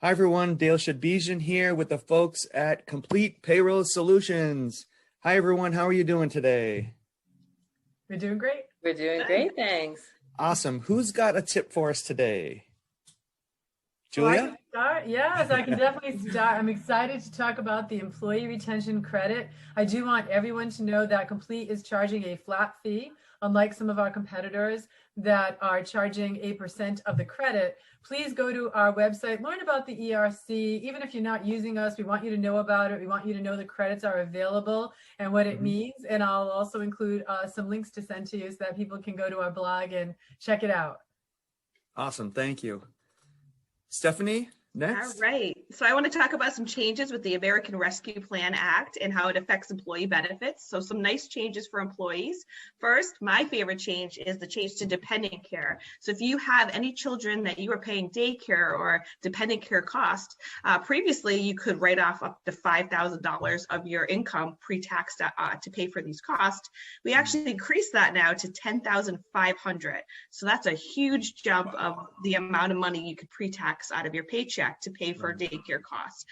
Hi everyone, Dale Shadbezian here with the folks at Complete Payroll Solutions. Hi everyone, how are you doing today? We're doing great. We're doing great, thanks. Awesome. Who's got a tip for us today? Well, I Julia? can start. Yes, I can definitely start. I'm excited to talk about the employee retention credit. I do want everyone to know that Complete is charging a flat fee, unlike some of our competitors that are charging 8% of the credit. Please go to our website, learn about the ERC. Even if you're not using us, we want you to know about it. We want you to know the credits are available and what it means. And I'll also include some links to send to you so that people can go to our blog and check it out. Awesome, thank you. Stephanie, next. All right. So I want to talk about some changes with the American Rescue Plan Act and how it affects employee benefits. So some nice changes for employees. First, my favorite change is the change to dependent care. So if you have any children that you are paying daycare or dependent care cost, previously you could write off up to $5,000 of your income pre-tax to pay for these costs. We actually increased that now to $10,500. So that's a huge jump of the amount of money you could pre-tax out of your paycheck to pay for daycare costs.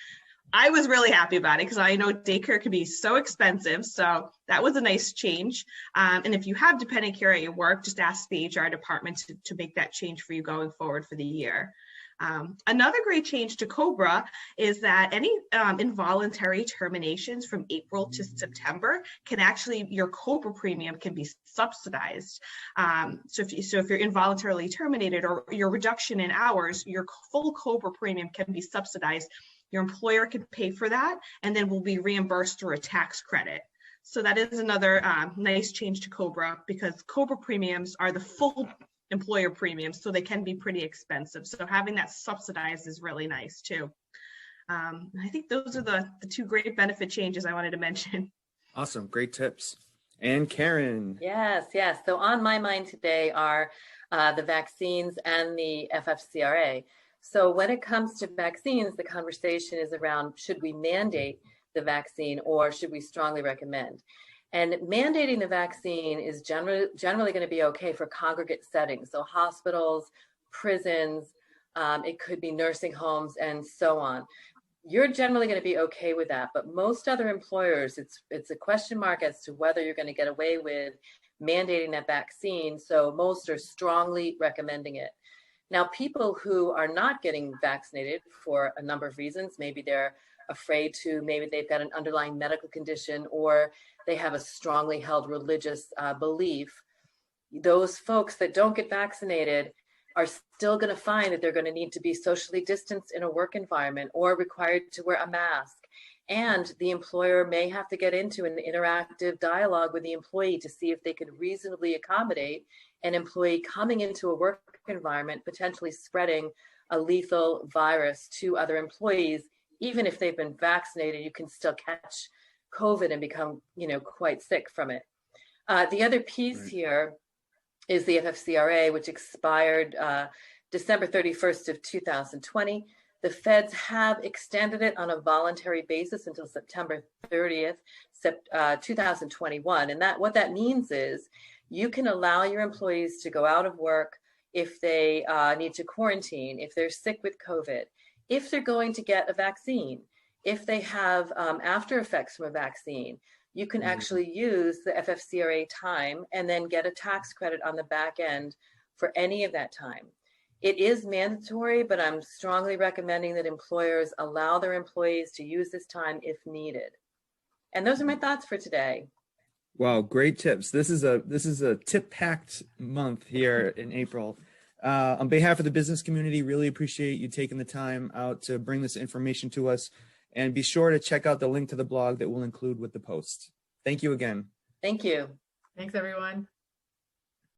I was really happy about it because I know daycare can be so expensive. So that was a nice change. And if you have dependent care at your work, just ask the HR department to make that change for you going forward for the year. Another great change to COBRA is that any involuntary terminations from April to September can actually, your COBRA premium can be subsidized. So if you're involuntarily terminated or your reduction in hours, your full COBRA premium can be subsidized. Your employer can pay for that and then will be reimbursed through a tax credit. So that is another nice change to COBRA because COBRA premiums are the full employer premiums, so they can be pretty expensive. So having that subsidized is really nice too. I think those are the two great benefit changes I wanted to mention. Awesome, great tips. And Karen. Yes. So on my mind today are the vaccines and the FFCRA. So when it comes to vaccines, the conversation is around, should we mandate the vaccine or should we strongly recommend? And mandating the vaccine is generally going to be okay for congregate settings. So hospitals, prisons, it could be nursing homes and so on. You're generally going to be okay with that. But most other employers, it's a question mark as to whether you're going to get away with mandating that vaccine. So most are strongly recommending it. Now, people who are not getting vaccinated for a number of reasons, maybe they're afraid to, maybe they've got an underlying medical condition, or they have a strongly held religious belief. Those folks that don't get vaccinated are still going to find that they're going to need to be socially distanced in a work environment or required to wear a mask. And the employer may have to get into an interactive dialogue with the employee to see if they can reasonably accommodate an employee coming into a work environment, potentially spreading a lethal virus to other employees. Even if they've been vaccinated, you can still catch COVID and become, quite sick from it. The other piece here is the FFCRA, which expired December 31st of 2020. The feds have extended it on a voluntary basis until September 30th, 2021. And what that means is you can allow your employees to go out of work if they need to quarantine, if they're sick with COVID, if they're going to get a vaccine, if they have after effects from a vaccine. You can actually use the FFCRA time and then get a tax credit on the back end for any of that time. It is mandatory, but I'm strongly recommending that employers allow their employees to use this time if needed. And those are my thoughts for today. Wow, great tips. This is a tip-packed month here in April. On behalf of the business community, really appreciate you taking the time out to bring this information to us. And be sure to check out the link to the blog that we'll include with the post. Thank you again. Thank you. Thanks, everyone.